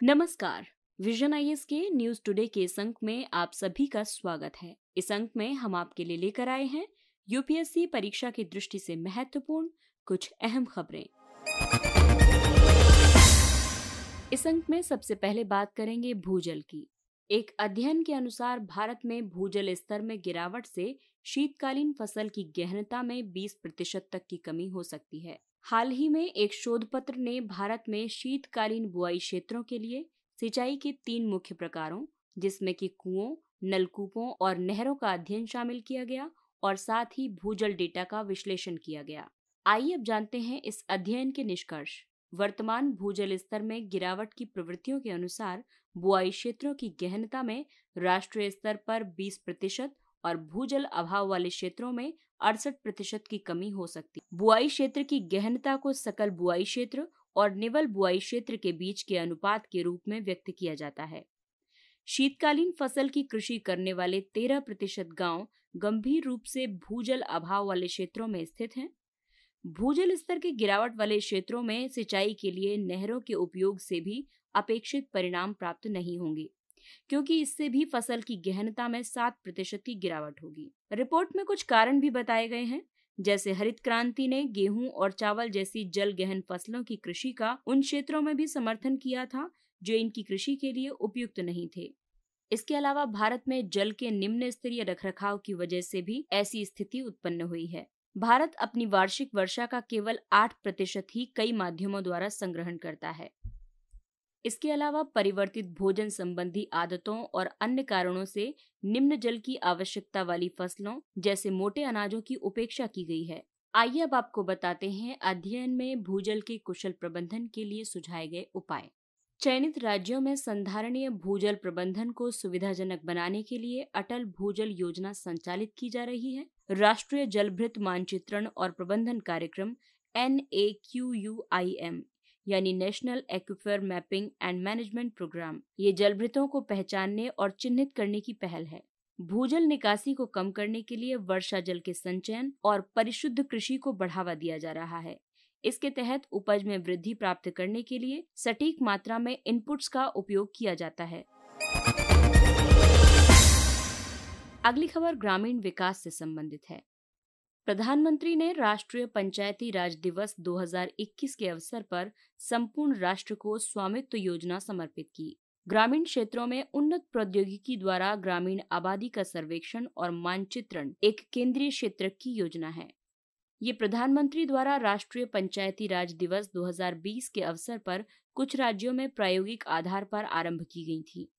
नमस्कार। Vision IAS के news today के इस अंक में आप सभी का स्वागत है। इस अंक में हम आपके लिए लेकर आए हैं यूपीएससी परीक्षा की दृष्टि से महत्वपूर्ण कुछ अहम खबरें। इस अंक में सबसे पहले बात करेंगे भूजल की। एक अध्ययन के अनुसार भारत में भूजल स्तर में गिरावट से शीतकालीन फसल की गहनता में 20% तक की कमी हो सकती है। हाल ही में एक शोध पत्र ने भारत में शीतकालीन बुआई क्षेत्रों के लिए सिंचाई के 3 मुख्य प्रकारों, जिसमें कि कुओं, नलकूपों और नहरों का अध्ययन शामिल किया गया और साथ ही भूजल डेटा का विश्लेषण किया गया। आइए अब जानते हैं इस अध्ययन के निष्कर्ष। वर्तमान भूजल स्तर में गिरावट की प्रवृत्तियों के अनुसार बुआई क्षेत्रों की गहनता में राष्ट्रीय स्तर पर 20% और भूजल अभाव वाले क्षेत्रों में 68% की कमी हो सकती है। बुआई क्षेत्र की गहनता को सकल बुआई क्षेत्र और निवल बुआई क्षेत्र के बीच के अनुपात के रूप में व्यक्त किया जाता है। शीतकालीन फसल की कृषि करने वाले 13% गांव गंभीर रूप से भूजल अभाव वाले क्षेत्रों में स्थित हैं। भूजल स्तर के गिरावट वाले क्षेत्रों में सिंचाई के लिए नहरों के उपयोग से भी अपेक्षित परिणाम प्राप्त नहीं होंगे, क्योंकि इससे भी फसल की गहनता में 7% की गिरावट होगी। रिपोर्ट में कुछ कारण भी बताए गए हैं, जैसे हरित क्रांति ने गेहूं और चावल जैसी जल गहन फसलों की कृषि का उन क्षेत्रों में भी समर्थन किया था जो इनकी कृषि के लिए उपयुक्त नहीं थे। इसके अलावा भारत में जल के निम्न स्तरीय रखरखाव की वजह से भी ऐसी स्थिति उत्पन्न हुई है। भारत अपनी वार्षिक वर्षा का केवल 8% ही कई माध्यमों द्वारा संग्रहण करता है। इसके अलावा परिवर्तित भोजन संबंधी आदतों और अन्य कारणों से निम्न जल की आवश्यकता वाली फसलों जैसे मोटे अनाजों की उपेक्षा की गई है। आइए अब आपको बताते हैं अध्ययन में भूजल के कुशल प्रबंधन के लिए सुझाए गए उपाय। चयनित राज्यों में संधारणीय भूजल प्रबंधन को सुविधाजनक बनाने के लिए अटल भूजल योजना संचालित की जा रही है। राष्ट्रीय जलभृत मानचित्रण और प्रबंधन कार्यक्रम NAQUIM यानी national aquifer mapping and management programme, ये जलभृतों को पहचानने और चिन्हित करने की पहल है। भूजल निकासी को कम करने के लिए वर्षा जल के संचयन और परिशुद्ध कृषि को बढ़ावा दिया जा रहा है। इसके तहत उपज में वृद्धि प्राप्त करने के लिए सटीक मात्रा में इनपुट्स का उपयोग किया जाता है। अगली खबर ग्रामीण विकास से संबंधित है। प्रधानमंत्री ने राष्ट्रीय पंचायती राज दिवस 2021 के अवसर पर संपूर्ण राष्ट्र को स्वामित्व योजना समर्पित की। ग्रामीण क्षेत्रों में उन्नत प्रौद्योगिकी द्वारा ग्रामीण आबादी का सर्वेक्षण और मानचित्रण एक केंद्रीय क्षेत्र की योजना है। ये प्रधानमंत्री द्वारा राष्ट्रीय पंचायती राज दिवस 2020 के अवसर पर कुछ राज्यों में प्रायोगिक आधार पर आरंभ की गई थी।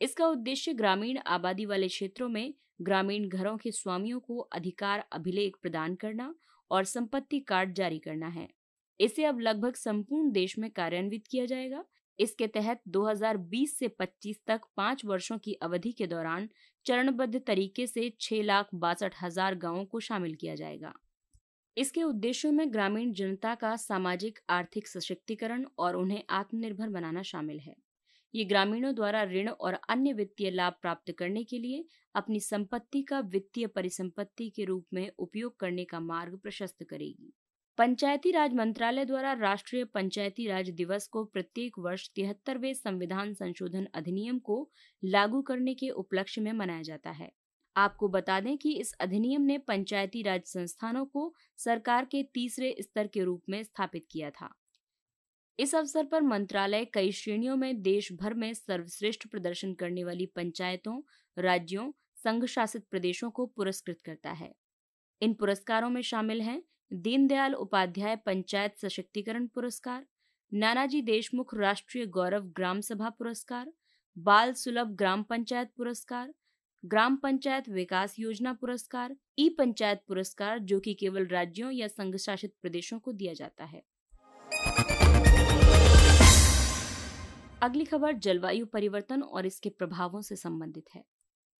इसका उद्देश्य ग्रामीण आबादी वाले क्षेत्रों में ग्रामीण घरों के स्वामियों को अधिकार अभिलेख प्रदान करना और संपत्ति कार्ड जारी करना है। इसे अब लगभग संपूर्ण देश में कार्यान्वित किया जाएगा। इसके तहत 2020 से 25 तक 5 वर्षों की अवधि के दौरान चरणबद्ध तरीके से 6,62,000 गांवों को शामिल किया जाएगा। इसके उद्देश्यों में ग्रामीण जनता का सामाजिक आर्थिक सशक्तिकरण और उन्हें आत्मनिर्भर बनाना शामिल है। ये ग्रामीणों द्वारा ऋण और अन्य वित्तीय लाभ प्राप्त करने के लिए अपनी संपत्ति का वित्तीय परिसंपत्ति के रूप में उपयोग करने का मार्ग प्रशस्त करेगी। पंचायती राज मंत्रालय द्वारा राष्ट्रीय पंचायती राज दिवस को प्रत्येक वर्ष 73वें संविधान संशोधन अधिनियम को लागू करने के उपलक्ष्य में मनाया जाता है। आपको बता दें कि इस अधिनियम ने पंचायती राज संस्थानों को सरकार के तीसरे स्तर के रूप में स्थापित किया था। इस अवसर पर मंत्रालय कई श्रेणियों में देश भर में सर्वश्रेष्ठ प्रदर्शन करने वाली पंचायतों, राज्यों, संघ शासित प्रदेशों को पुरस्कृत करता है। इन पुरस्कारों में शामिल हैं दीनदयाल उपाध्याय पंचायत सशक्तिकरण पुरस्कार, नानाजी देशमुख राष्ट्रीय गौरव ग्राम सभा पुरस्कार, बाल सुलभ ग्राम पंचायत पुरस्कार, ग्राम पंचायत विकास योजना पुरस्कार, ई पंचायत पुरस्कार, जो कि केवल राज्यों या संघ शासित प्रदेशों को दिया जाता है। अगली खबर जलवायु परिवर्तन और इसके प्रभावों से संबंधित है।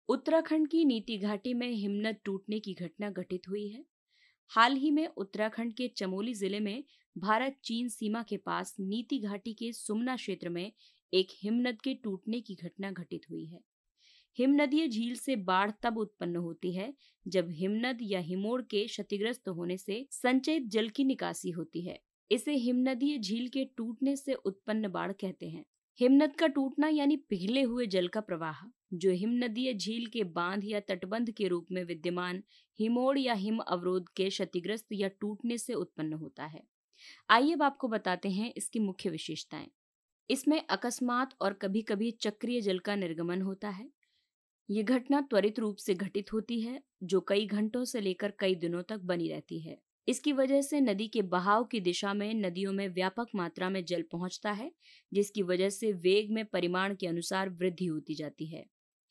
उत्तराखंड की नीति घाटी में हिमनद टूटने की घटना घटित हुई है। हाल ही में उत्तराखंड के चमोली जिले में भारत चीन सीमा के पास नीति घाटी के सुमना क्षेत्र में एक हिमनद के टूटने की घटना घटित हुई है। हिमनदीय झील से बाढ़ तब उत्पन्न होती है जब हिमनद या हिमोड़ के क्षतिग्रस्त होने से संचयित जल की निकासी होती है। इसे हिमनदीय झील के टूटने से उत्पन्न बाढ़ कहते हैं। हिमनद का टूटना यानी पिघले हुए जल का प्रवाह, जो हिमनदीय झील के बांध या तटबंध के रूप में विद्यमान हिमोड़ या हिम अवरोध के क्षतिग्रस्त या टूटने से उत्पन्न होता है। आइए अब आपको बताते हैं इसकी मुख्य विशेषताएं। इसमें अकस्मात और कभी कभी चक्रीय जल का निर्गमन होता है। ये घटना त्वरित रूप से घटित होती है, जो कई घंटों से लेकर कई दिनों तक बनी रहती है। इसकी वजह से नदी के बहाव की दिशा में नदियों में व्यापक मात्रा में जल पहुंचता है, जिसकी वजह से वेग में परिमाण के अनुसार वृद्धि होती जाती है।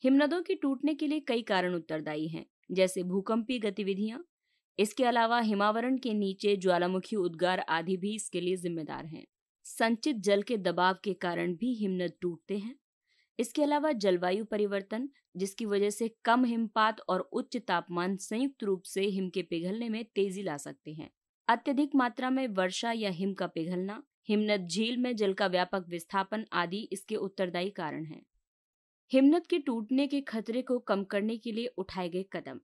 हिमनदों के टूटने के लिए कई कारण उत्तरदायी हैं, जैसे भूकंपीय गतिविधियां। इसके अलावा हिमावरण के नीचे ज्वालामुखी उद्गार आदि भी इसके लिए जिम्मेदार हैं। संचित जल के दबाव के कारण भी हिमनद टूटते हैं। इसके अलावा जलवायु परिवर्तन, जिसकी वजह से कम हिमपात और उच्च तापमान संयुक्त रूप से हिम के पिघलने में तेजी ला सकते हैं। अत्यधिक मात्रा में वर्षा या हिम का पिघलना, हिमनद झील में जल का व्यापक विस्थापन आदि इसके उत्तरदायी कारण हैं। हिमनद के टूटने के खतरे को कम करने के लिए उठाए गए कदम।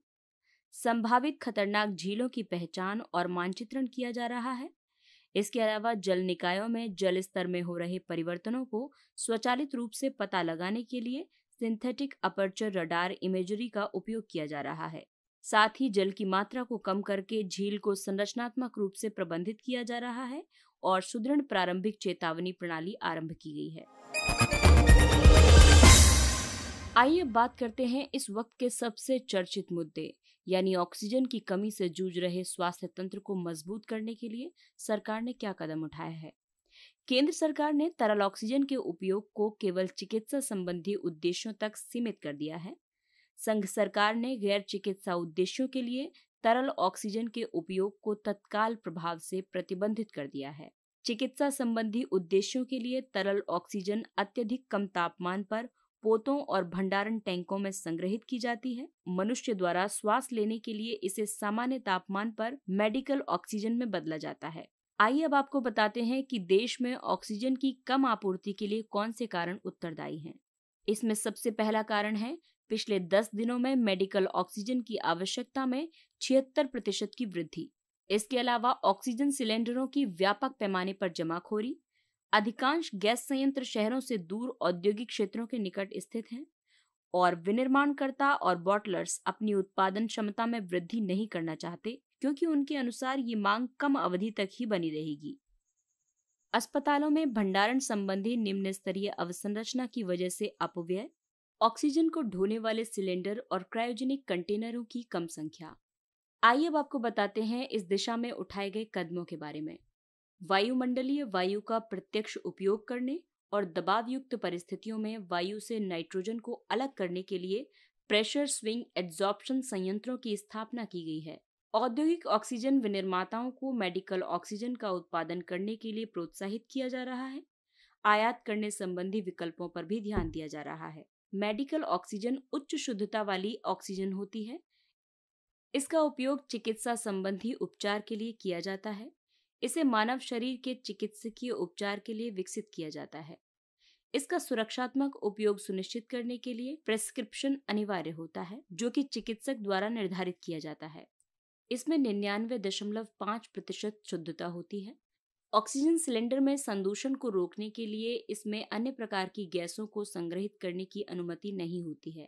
संभावित खतरनाक झीलों की पहचान और मानचित्रण किया जा रहा है। इसके अलावा जल निकायों में जल स्तर में हो रहे परिवर्तनों को स्वचालित रूप से पता लगाने के लिए सिंथेटिक अपर्चर रडार इमेजरी का उपयोग किया जा रहा है। साथ ही जल की मात्रा को कम करके झील को संरचनात्मक रूप से प्रबंधित किया जा रहा है और सुदृढ़ प्रारंभिक चेतावनी प्रणाली आरंभ की गई है। आइए बात करते हैं इस वक्त के सबसे चर्चित मुद्दे, यानी ऑक्सीजन की कमी से जूझ रहे स्वास्थ्य तंत्र को मजबूत करने के लिए सरकार ने क्या कदम उठाया है। केंद्र सरकार ने तरल ऑक्सीजन के उपयोग को केवल चिकित्सा संबंधी उद्देश्यों तक सीमित कर दिया है। संघ सरकार ने गैर चिकित्सा उद्देश्यों के लिए तरल ऑक्सीजन के उपयोग को तत्काल प्रभाव से प्रतिबंधित कर दिया है। चिकित्सा संबंधी उद्देश्यों के लिए तरल ऑक्सीजन अत्यधिक कम तापमान पर पोतों और भंडारण टैंकों में संग्रहित की जाती है। मनुष्य द्वारा श्वास लेने के लिए इसे सामान्य तापमान पर मेडिकल ऑक्सीजन में बदला जाता है। आइए अब आपको बताते हैं कि देश में ऑक्सीजन की कम आपूर्ति के लिए कौन से कारण उत्तरदायी हैं। इसमें सबसे पहला कारण है पिछले 10 दिनों में मेडिकल ऑक्सीजन की आवश्यकता में 76% की वृद्धि। इसके अलावा ऑक्सीजन सिलेंडरों की व्यापक पैमाने पर जमाखोरी। अधिकांश गैस संयंत्र शहरों से दूर औद्योगिक क्षेत्रों के निकट स्थित हैं और विनिर्माणकर्ता और बॉटलर्स अपनी उत्पादन क्षमता में वृद्धि नहीं करना चाहते, क्योंकि उनके अनुसार ये मांग कम अवधि तक ही बनी रहेगी। अस्पतालों में भंडारण संबंधी निम्न स्तरीय अवसंरचना की वजह से अपव्यय, ऑक्सीजन को ढोने वाले सिलेंडर और क्रायोजेनिक कंटेनरों की कम संख्या। आइए अब आपको बताते हैं इस दिशा में उठाए गए कदमों के बारे में। वायुमंडलीय वायु का प्रत्यक्ष उपयोग करने और दबाव युक्त परिस्थितियों में वायु से नाइट्रोजन को अलग करने के लिए प्रेशर स्विंग एड्सॉर्प्शन संयंत्रों की स्थापना की गई है। औद्योगिक ऑक्सीजन विनिर्माताओं को मेडिकल ऑक्सीजन का उत्पादन करने के लिए प्रोत्साहित किया जा रहा है। आयात करने संबंधी विकल्पों पर भी ध्यान दिया जा रहा है। मेडिकल ऑक्सीजन उच्च शुद्धता वाली ऑक्सीजन होती है। इसका उपयोग चिकित्सा संबंधी उपचार के लिए किया जाता है। इसे मानव शरीर के चिकित्सकीय उपचार के लिए विकसित किया जाता है। इसका सुरक्षात्मक उपयोग सुनिश्चित करने के लिए प्रेस्क्रिप्शन अनिवार्य होता है, जो कि चिकित्सक द्वारा निर्धारित किया जाता है। इसमें 99.5% शुद्धता होती है। ऑक्सीजन सिलेंडर में संदूषण को रोकने के लिए इसमें अन्य प्रकार की गैसों को संग्रहित करने की अनुमति नहीं होती है।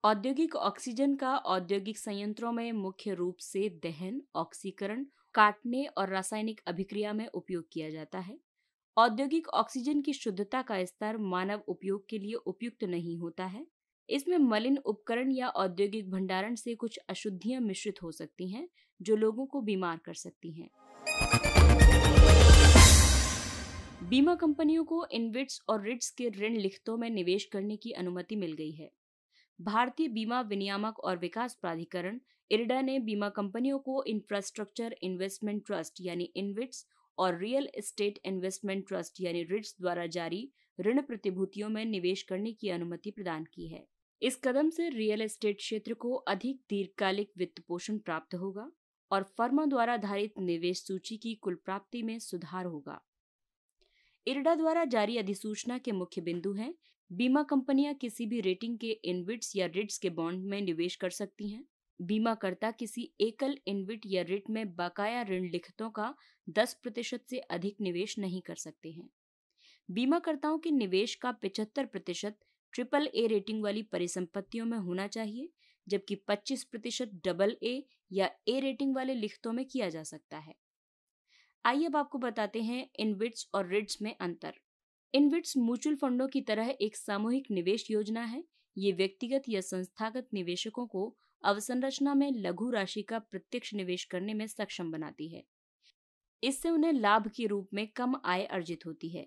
औद्योगिक ऑक्सीजन का औद्योगिक संयंत्रों में मुख्य रूप से दहन, ऑक्सीकरण, काटने और रासायनिक अभिक्रिया में उपयोग किया जाता है। औद्योगिक ऑक्सीजन की शुद्धता का स्तर मानव उपयोग के लिए उपयुक्त नहीं होता है। इसमें मलिन उपकरण या औद्योगिक भंडारण से कुछ अशुद्धियां मिश्रित हो सकती हैं, जो लोगों को बीमार कर सकती हैं। बीमा कंपनियों को इनविट्स और रिट्स के ऋण लिखतों में निवेश करने की अनुमति मिल गई है। भारतीय बीमा विनियामक और विकास प्राधिकरण इरडा ने बीमा कंपनियों को इंफ्रास्ट्रक्चर इन्वेस्टमेंट ट्रस्ट यानी इनविट्स और रियल एस्टेट इन्वेस्टमेंट ट्रस्ट यानी रिट्स द्वारा जारी ऋण प्रतिभूतियों में निवेश करने की अनुमति प्रदान की है। इस कदम से रियल एस्टेट क्षेत्र को अधिक दीर्घकालिक वित्त पोषण प्राप्त होगा और फर्मों द्वारा धारित निवेश सूची की कुल प्राप्ति में सुधार होगा। इरडा द्वारा जारी अधिसूचना के मुख्य बिंदु हैं: बीमा कंपनियां किसी भी रेटिंग के इनविट्स या रिट्स के बॉन्ड में निवेश कर सकती हैं। बीमाकर्ता किसी एकल इनविट या रिट में बकाया ऋण लिखतों का 10% से अधिक निवेश नहीं कर सकते हैं। बीमाकर्ताओं के निवेश का 75% ट्रिपल ए रेटिंग वाली परिसंपत्तियों में होना चाहिए, जबकि 25% डबल ए या ए रेटिंग वाले लिखतों में किया जा सकता है। आइए अब आपको बताते हैं इनविट्स और रिट्स में अंतर। इनविट्स म्यूचुअल फंडों की तरह एक सामूहिक निवेश योजना है। ये व्यक्तिगत या संस्थागत निवेशकों को अवसंरचना में लघु राशि का प्रत्यक्ष निवेश करने में सक्षम बनाती है। इससे उन्हें लाभ के रूप में कम आय अर्जित होती है।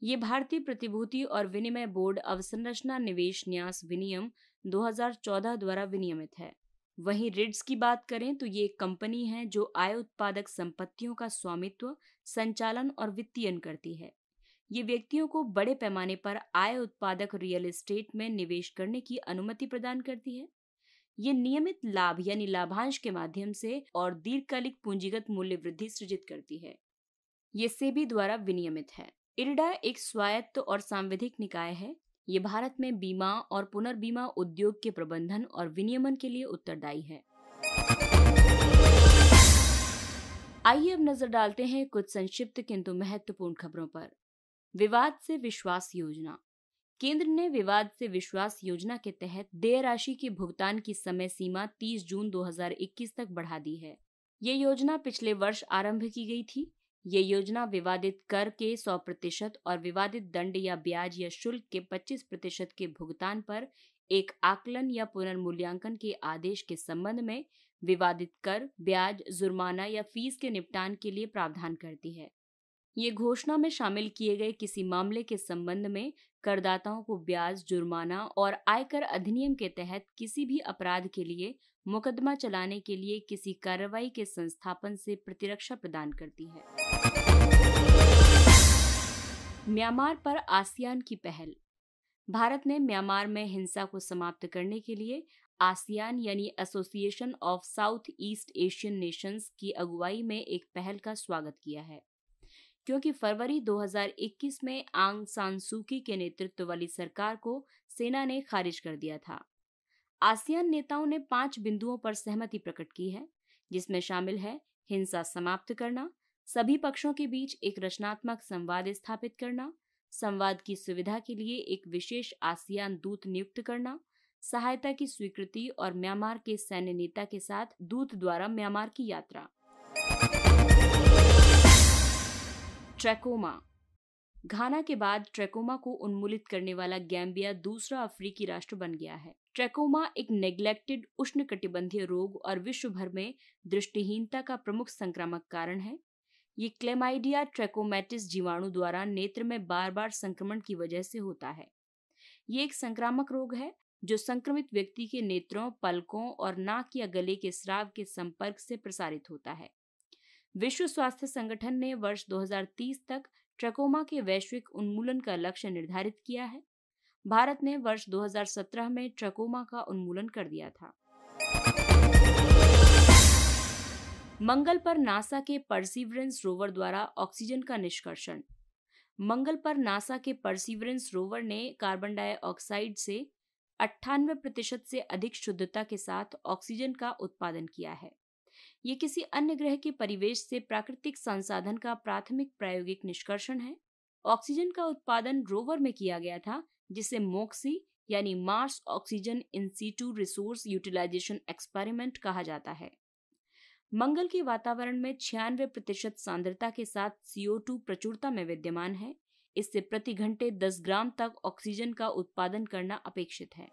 ये भारतीय प्रतिभूति और विनिमय बोर्ड अवसंरचना निवेश न्यास विनियम 2014 द्वारा विनियमित है। वहीं रिट्स की बात करें तो ये एक कंपनी है जो आय उत्पादक संपत्तियों का स्वामित्व, संचालन और वित्तीयन करती है। ये व्यक्तियों को बड़े पैमाने पर आय उत्पादक रियल एस्टेट में निवेश करने की अनुमति प्रदान करती है। ये नियमित लाभ यानी लाभांश के माध्यम से और दीर्घकालिक पूंजीगत मूल्य वृद्धि सृजित करती है। ये सेबी द्वारा विनियमित है। इरडा एक स्वायत्त और सांविधिक निकाय है। ये भारत में बीमा और पुनर्बीमा उद्योग के प्रबंधन और विनियमन के लिए उत्तरदायी है। आइए अब नजर डालते हैं कुछ संक्षिप्त किंतु महत्वपूर्ण खबरों पर। विवाद से विश्वास योजना। केंद्र ने विवाद से विश्वास योजना के तहत देय राशि के भुगतान की समय सीमा 30 जून 2021 तक बढ़ा दी है। ये योजना पिछले वर्ष आरंभ की गई थी। ये योजना विवादित कर के 100% और विवादित दंड या ब्याज या शुल्क के 25% के भुगतान पर एक आकलन या पुनर्मूल्यांकन के आदेश के संबंध में विवादित कर, ब्याज, जुर्माना या फीस के निपटान के लिए प्रावधान करती है। ये घोषणा में शामिल किए गए किसी मामले के संबंध में करदाताओं को ब्याज, जुर्माना और आयकर अधिनियम के तहत किसी भी अपराध के लिए मुकदमा चलाने के लिए किसी कार्रवाई के संस्थापन से प्रतिरक्षा प्रदान करती है। म्यांमार पर आसियान की पहल। भारत ने म्यांमार में हिंसा को समाप्त करने के लिए आसियान यानी association of south east Asian Nations की अगुवाई में एक पहल का स्वागत किया है, क्योंकि फरवरी 2021 में आंग सान सू की के नेतृत्व वाली सरकार को सेना ने खारिज कर दिया था। आसियान नेताओं ने 5 बिंदुओं पर सहमति प्रकट की है, जिसमें शामिल है हिंसा समाप्त करना, सभी पक्षों के बीच एक रचनात्मक संवाद स्थापित करना, संवाद की सुविधा के लिए एक विशेष आसियान दूत नियुक्त करना, सहायता की स्वीकृति और म्यांमार के सैन्य नेता के साथ दूत द्वारा म्यांमार की यात्रा। ट्रैकोमा। घाना के बाद ट्रैकोमा को उन्मूलित करने वाला गैम्बिया दूसरा अफ्रीकी राष्ट्र बन गया है। ट्रैकोमा एक नेग्लेक्टेड उष्णकटिबंधीय रोग और विश्व भर में दृष्टिहीनता का प्रमुख संक्रामक कारण है। ये क्लेमाइडिया ट्रैकोमैटिस जीवाणु द्वारा नेत्र में बार बार संक्रमण की वजह से होता है। ये एक संक्रामक रोग है जो संक्रमित व्यक्ति के नेत्रों, पलकों और नाक या गले के स्राव के संपर्क से प्रसारित होता है। विश्व स्वास्थ्य संगठन ने वर्ष 2030 तक ट्रैकोमा के वैश्विक उन्मूलन का लक्ष्य निर्धारित किया है। भारत ने वर्ष 2017 में ट्रैकोमा का उन्मूलन कर दिया था। मंगल पर नासा के परसीवरेंस रोवर द्वारा ऑक्सीजन का निष्कर्षण। मंगल पर नासा के परसीवरेंस रोवर ने कार्बन डाइऑक्साइड से 98% से अधिक शुद्धता के साथ ऑक्सीजन का उत्पादन किया है। ये किसी अन्य ग्रह के परिवेश से प्राकृतिक संसाधन का प्राथमिक प्रायोगिक निष्कर्षण है। ऑक्सीजन का उत्पादन रोवर में किया गया था, जिसे मोक्सी यानी Mars oxygen in situ resource utilisation experiment कहा जाता है। मंगल के वातावरण में 96% सांद्रता के साथ CO2 प्रचुरता में विद्यमान है। इससे प्रति घंटे 10 ग्राम तक ऑक्सीजन का उत्पादन करना अपेक्षित है।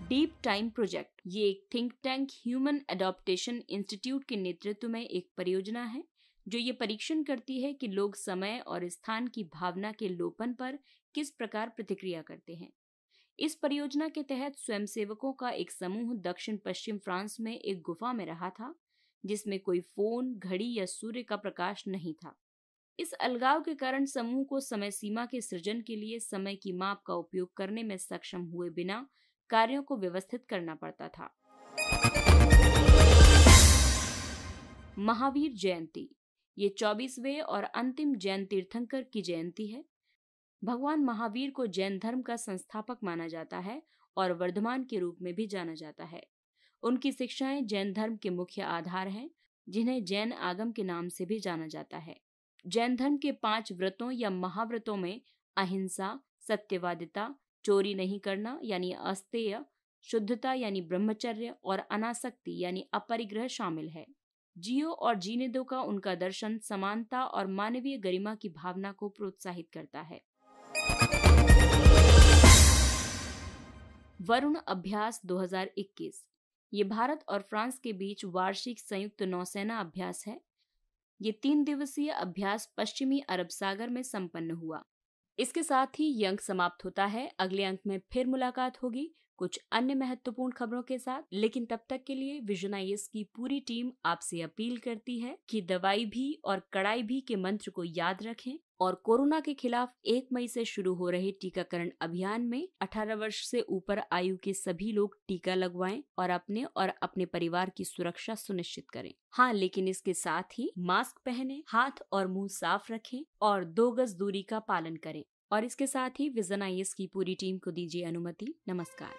Deep time project. ये एक think tank human adaptation institute के नेतृत्व में एक परियोजना है जो ये परीक्षण करती है कि लोग समय और स्थान की भावना के लोपन पर किस प्रकार प्रतिक्रिया करते हैं। इस परियोजना के तहत स्वयंसेवकों का एक समूह दक्षिण पश्चिम फ्रांस में एक गुफा में रहा था, जिसमें कोई फोन, घड़ी या सूर्य का प्रकाश नहीं था। इस अलगाव के कारण समूह को समय सीमा के सृजन के लिए समय की माप का उपयोग करने में सक्षम हुए बिना कार्यों को व्यवस्थित करना पड़ता था। महावीर जयंती। ये 24वें और अंतिम जैन तीर्थंकर की जयंती है। भगवान महावीर को जैन धर्म का संस्थापक माना जाता है और वर्धमान के रूप में भी जाना जाता है। उनकी शिक्षाएं जैन धर्म के मुख्य आधार हैं, जिन्हें जैन आगम के नाम से भी जाना जाता है। जैन धर्म के 5 व्रतों या महाव्रतों में अहिंसा, सत्यवादिता, चोरी नहीं करना यानी अस्तेय, शुद्धता यानी ब्रह्मचर्य और अनासक्ति यानी अपरिग्रह शामिल है। जियो और जीने दो का उनका दर्शन समानता और मानवीय गरिमा की भावना को प्रोत्साहित करता है। वरुण अभ्यास 2021 ये भारत और फ्रांस के बीच वार्षिक संयुक्त नौसेना अभ्यास है। ये 3 दिवसीय अभ्यास पश्चिमी अरब सागर में संपन्न हुआ। इसके साथ ही ये अंक समाप्त होता है। अगले अंक में फिर मुलाकात होगी कुछ अन्य महत्वपूर्ण खबरों के साथ, लेकिन तब तक के लिए विजन IAS की पूरी टीम आपसे अपील करती है कि दवाई भी और कड़ाई भी के मंत्र को याद रखें और कोरोना के खिलाफ 1 मई से शुरू हो रहे टीकाकरण अभियान में 18 वर्ष से ऊपर आयु के सभी लोग टीका लगवाएं और अपने परिवार की सुरक्षा सुनिश्चित करें। हाँ, लेकिन इसके साथ ही मास्क पहनें, हाथ और मुंह साफ रखें और 2 गज दूरी का पालन करें। और इसके साथ ही विजन IAS की पूरी टीम को दीजिए अनुमति। नमस्कार।